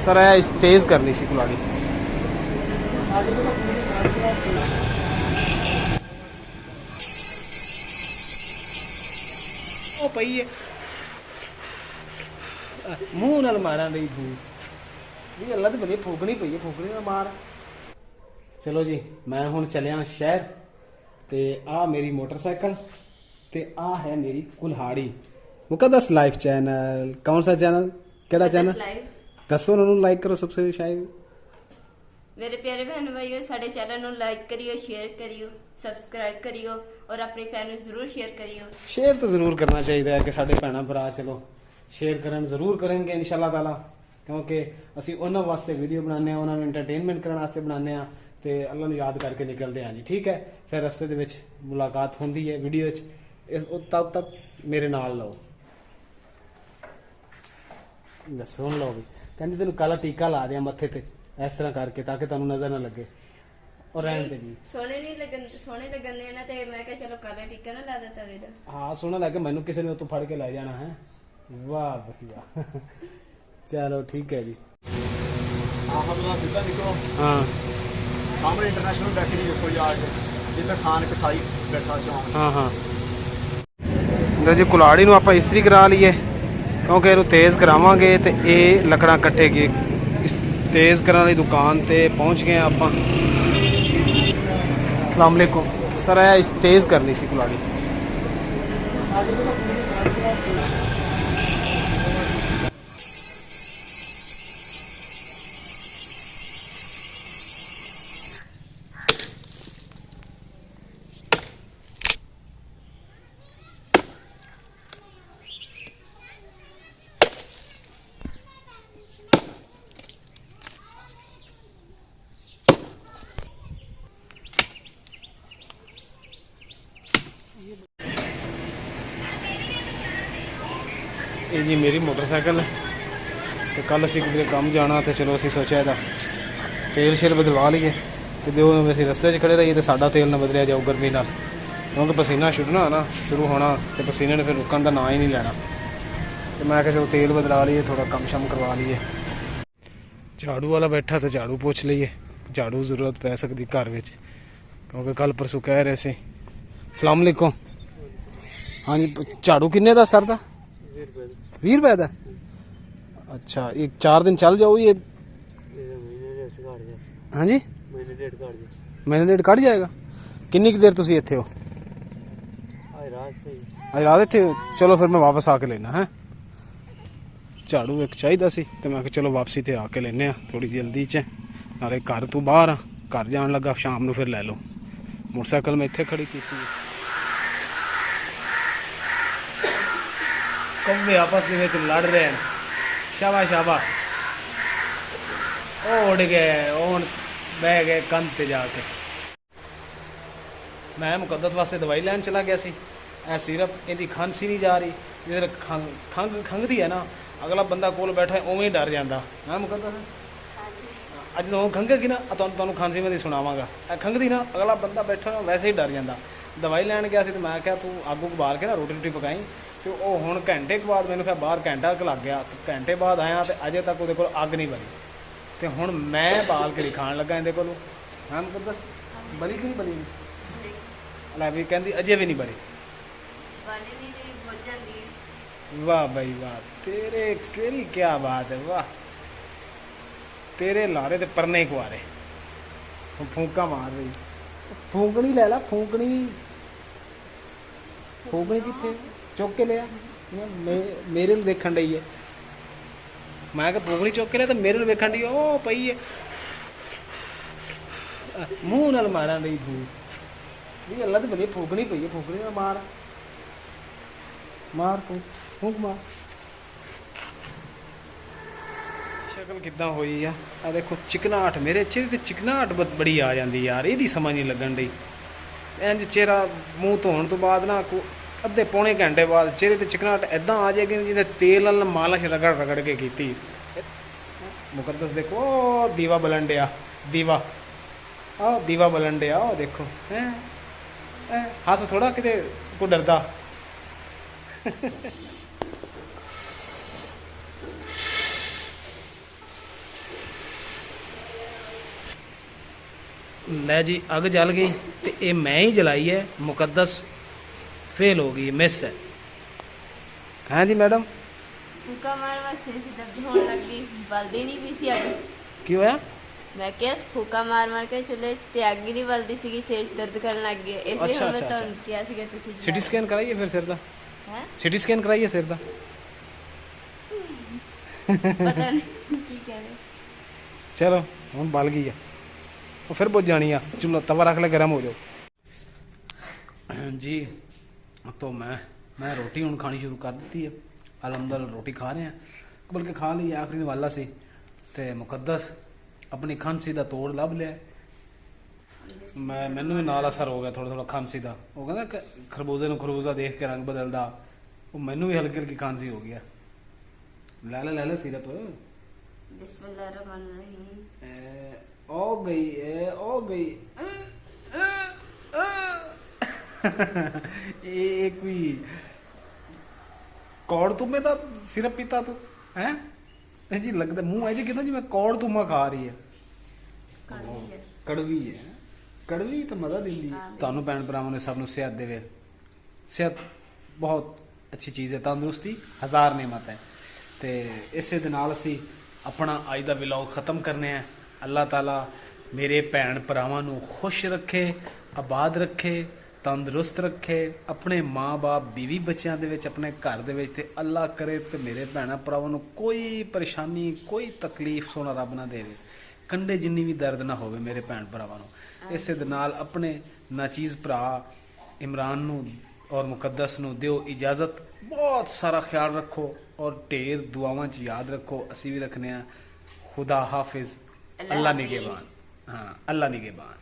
Sir है तेज़ करनी सी कुल्हाड़ी। ओ पई है मूँह नाल मारा नहीं फूक ये अल्लाह तो बड़ी फूकनी पई है फूकनी ना मार। चलो जी मैं हुण चलिया शहर ते आ मेरी मोटरसाइकिल ते आ है मेरी कुल्हाड़ी। मुकद्दस लाइफ चैनल कौन सा चैनल केड़ा चैनल दसो उन्होंने लाइक करो सबसे शायद। मेरे प्यारे बहन भाइयों साडे चैनल नूं लाइक करियो शेयर करियो सबसक्राइब करियो और अपनी फैन नूं जरूर शेयर करियो। शेयर तो जरूर करना चाहिए कि साडे भैन भरा चलो शेयर करन जरूर करेंगे इंशाअल्लाह ताला क्योंकि असी उन्हां वास्ते वीडियो बनाने उन्हां नूं एंटरटेनमेंट करने वास्ते बनाने ते अल्लाह नूं याद करके निकलते हैं जी ठीक है। फिर रस्ते दे विच मुलाकात होंदी है वीडियो च तब तक मेरे नाल लो सुन लो भी कहती तेन काला टीका ला दिया मत्थे ते इस तरह करके ताकि तुहानू नजर ना लगे और रहन दे जी सोने नहीं लगन सोने लगन ने ना ते मैं कहा चलो काला टीका ना ला देता वेदा। हाँ सोना लगे मैनू किसी ने तो फड़ के ले जाना है वाह भैया चलो ठीक है जी। हाँ सामने इंटरनेशनल बेकरी देखो यार जिथे खान कसाई बैठा चौक। हाँ हाँ लो जी कुल्हाड़ी नूं आपां इस्त्री करा लीए क्योंकि इहनूं तेज़ करावांगे तो ये लकड़ां कट्टेगी। इस तेज़ करने वाली दुकान ते पहुँच गए आपां। अस्सलाम वालेकुम सर है तेज़ करनी सी कुल्हाड़ी। ये जी मेरी मोटरसाइकिल है तो कल असी किधरे काम जाना तो चलो असी सोचा था तेल शेल बदलवा लीए तो जो असी रस्ते खड़े रहिए तो साडा तेल ना बदलिया जाओ गर्मी नाल क्योंकि पसीना छुटना ना शुरू होना तो पसीने ने फिर रुकन का ना ही नहीं लेना तो मैं चलो तेल बदला लीए थोड़ा कम शम करवा लीए। झाड़ू वाला बैठा तो झाड़ू पूछ लीए झाड़ू जरूरत पै सकती घर में क्योंकि कल परसों कह रहे थे। अस्सलाम वालेकुम हाँ जी झाड़ू किन्ने दा सर दा 20 रुपए का। अच्छा एक 4 दिन चल जाओ ये हाँ जी महीने डेढ़ कट जाएगा। किन्नी की देर तुसी इत्थे हो आज रात इत्थे हो चलो फिर मैं वापस आके लेना है झाड़ू एक चाहिए सी तो मैं चलो वापसी ते आके लेने थोड़ी जल्दी च नाले घर तू बाहर हाँ घर जान लगा शाम नू फिर ले लो मोटरसाइकिल मैं इत्थे खड़ी की कौवे आपस में लड़ रहे हैं शाबाश शाबाश ओ उड़ गए ओ बह गए कंध ते जाके। मैं मुकद्दस वास्ते दवाई लैन चला गया सी ए सिरप इहदी खांसी नहीं जा रही जिधर खंघ खंघदी है ना अगला बंदा कोल बैठा है उवें ही डर जाता है मुकद्दस अज तो खंघेगी ना तुहानू खांसी मैं सुनावांगा खंघदी ना अगला बंदा बैठा वैसे ही डर जाता। दवाई लैन गया सी तो मैं क्या तू आगू बार के ना रोटी रोटी पकाई तो वह हुण घंटे के बाद मैंने फिर बाहर घंटा लग गया तो घंटे बाद आया तो अजे तक वो अग नहीं बली तो हुण मैं बाल के खाण लगा इहदे कोलों हाँ मुकद्दस बली कि नहीं बली लै भी कहती अजे भी नहीं बली। वाह भाई वाह तेरे तेरी क्या बात है वाह तेरे लारे ते परने कुआरे फूका मार रही फूकनी लै ला फूकनी फूकनी कितने चुक के लिया मेरे देखन डई है मैं क्या फूकनी चुक के लिया तो मेरे वेखन डई ओ पई है मूँह नाल मारा डई फूक अल्लाह तो बड़ी फूकनी पई है फूकनी ना मार मार फूक फूक मार। शक्ल किद्दां होई है आ देखो चिकनाहट मेरे चेहरे ते चिकनाहट बड़ी आ जाती यार ये समझ नहीं लगन डई इंज चेहरा मूँह धोने तो बाद ना अद्धे पौने घंटे बाद चेहरे ते चिकनाहट इदां आ जाएगी जिन्हें तेल नाल मालिश रगड़ रगड़ के की। मुकद्दस देखो दीवा बलन डिया दीवा दीवा बलन डिया देखो हैं हस थोड़ा किते को डरदा ਲੈ ਜੀ ਅੱਗ ਜਲ ਗਈ ਤੇ ਇਹ ਮੈਂ ਹੀ ਜਲਾਈ ਹੈ। ਮੁਕੱਦਸ ਫੇਲ ਹੋ ਗਈ, ਮਿਸ ਹੈ। ਹਾਂ ਜੀ ਮੈਡਮ, ਫੂਕਾ ਮਾਰ ਮਾਰ ਸਿਰ 'ਚ ਦਰਦ ਹੋਣ ਲੱਗ ਗਈ, ਬਲਦੀ ਨਹੀਂ ਪਈ ਸੀ ਅੱਗ। ਕੀ ਹੋਇਆ? ਮੈਂ ਕਿਹਾ ਫੂਕਾ ਮਾਰ ਮਾਰ ਕੇ ਚੁੱਲ੍ਹੇ 'ਚ ਤੇ ਅੱਗ ਹੀ ਨਹੀਂ ਬਲਦੀ ਸੀਗੀ, ਸਿਰ 'ਚ ਦਰਦ ਕਰਨ ਲੱਗ ਗਿਆ। ਇਸ ਲਈ ਅੱਛਾ, ਹੁਣ ਮੈਂ ਅੱਛਾ, ਤੁਹਾਨੂੰ ਕਿਹਾ ਸੀਗਾ ਤੁਸੀਂ ਸਿਟੀ ਸਕੈਨ ਕਰਾਈਏ ਫਿਰ ਸਿਰ ਦਾ? ਹੈ ਸਿਟੀ ਸਕੈਨ ਕਰਾਈਏ ਸਿਰ ਦਾ? ਪਤਾ ਨਹੀਂ ਕੀ ਕਹਿੰਦੇ। ਚਲੋ ਹੁਣ ਬਲ ਗਈ ਆ, ਉਹ ਫਿਰ ਬੁੱਝ ਜਾਣੀ ਆ। ਚੁੱਲ੍ਹਾ ਤਵਾ ਰੱਖ ਲੈ, ਗਰਮ ਹੋ ਜਾਓ ਜੀ। तो मैं रोटी ਹੁਣ ਖਾਣੀ ਸ਼ੁਰੂ ਕਰ ਦਿੱਤੀ ਹੈ। ਅਲਹਮਦੁਲਿਲਾ ਰੋਟੀ ਖਾ ਰਹੇ ਹਾਂ, ਬਲਕਿ ਖਾ ਲਈ, ਆਖਰੀ ਵਾਲਾ ਸੀ। ਤੇ ਮੁਕੱਦਸ ਆਪਣੀ ਖਾਂਸੀ ਦਾ ਤੋੜ ਲੱਭ ਲਿਆ। ਮੈਨੂੰ ਵੀ ਨਾਲ ਅਸਰ ਹੋ ਗਿਆ ਥੋੜਾ ਖਾਂਸੀ ਦਾ। ਉਹ ਕਹਿੰਦਾ ਕਿ ਖਰਬੂਜ਼ੇ ਨੂੰ ਖਰਬੂਜ਼ਾ ਦੇਖ ਕੇ ਰੰਗ ਬਦਲਦਾ, ਉਹ ਮੈਨੂੰ ਵੀ ਹਲਕੀ ਹਲਕੀ ਖਾਂਸੀ ਹੋ ਗਿਆ। ਲੈ ਲੈ ਸਿਰਪ। ਬਿਸਮਿल्लाहिर्रहमानिर्रहीम। ਹੋ ਗਈ ਇਹ ਕੋਈ ਕੌੜ ਤੁਮੇ ਦਾ ਸਿਰਪ ਪੀਤਾ ਤੂੰ ਹੈ? ਇਹ ਜੀ ਲੱਗਦਾ ਮੂੰਹ ਹੈ ਜੀ ਕਿਦਾਂ ਜਿਵੇਂ ਕੌੜ ਤੁਮਾ ਖਾ ਰਹੀ ਹੈ। ਕੜਵੀ ਤਾਂ ਮਜ਼ਾ ਦਿੰਦੀ ਹੈ। ਤੁਹਾਨੂੰ ਭੈਣ ਭਰਾਵਾਂ ਨੇ ਸਭ ਨੂੰ ਸਿਹਤ ਦੇਵੇ। ਸਿਹਤ ਬਹੁਤ ਅੱਛੀ ਚੀਜ਼ ਹੈ, ਤੰਦਰੁਸਤੀ ਹਜ਼ਾਰ ਨਿਮਤ ਹੈ। ਤੇ ਇਸੇ ਦੇ ਨਾਲ ਅਸੀਂ ਆਪਣਾ ਅੱਜ ਦਾ ਵਲੌਗ ਖਤਮ ਕਰਨੇ ਆ। ਅੱਲਾਹ ਤਾਲਾ ਮੇਰੇ ਭੈਣ ਭਰਾਵਾਂ ਨੂੰ ਖੁਸ਼ ਰੱਖੇ, ਆਬਾਦ ਰੱਖੇ, ਤੰਦਰੁਸਤ ਰੱਖੇ, ਆਪਣੇ ਮਾਂ-ਬਾਪ ਬੀਵੀ ਬੱਚਿਆਂ ਦੇ ਵਿੱਚ, ਆਪਣੇ ਘਰ ਦੇ ਵਿੱਚ। ਤੇ ਅੱਲਾਹ ਕਰੇ ਤੇ ਮੇਰੇ ਭੈਣਾਂ ਭਰਾਵਾਂ ਨੂੰ ਕੋਈ ਪਰੇਸ਼ਾਨੀ, ਕੋਈ ਤਕਲੀਫ ਸੋਨਾ ਰੱਬ ਨਾ ਦੇਵੇ, ਕੰਡੇ ਜਿੰਨੀ ਵੀ ਦਰਦ ਨਾ ਹੋਵੇ ਮੇਰੇ ਭੈਣ ਭਰਾਵਾਂ ਨੂੰ। ਇਸੇ ਦੇ ਨਾਲ ਆਪਣੇ ਨਾਚੀਜ਼ ਭਰਾ ਇਮਰਾਨ ਨੂੰ ਔਰ ਮੁਕੱਦਸ ਨੂੰ ਦਿਓ ਇਜਾਜ਼ਤ। ਬਹੁਤ ਸਾਰਾ ਖਿਆਲ ਰੱਖੋ ਔਰ ਢੇਰ ਦੁਆਵਾਂ 'ਚ ਯਾਦ ਰੱਖੋ। ਅਸੀਂ ਵੀ ਰੱਖਨੇ ਆ। खुदा हाफिज, अल्लाह निगहबान। हाँ, अल्लाह निगहबान।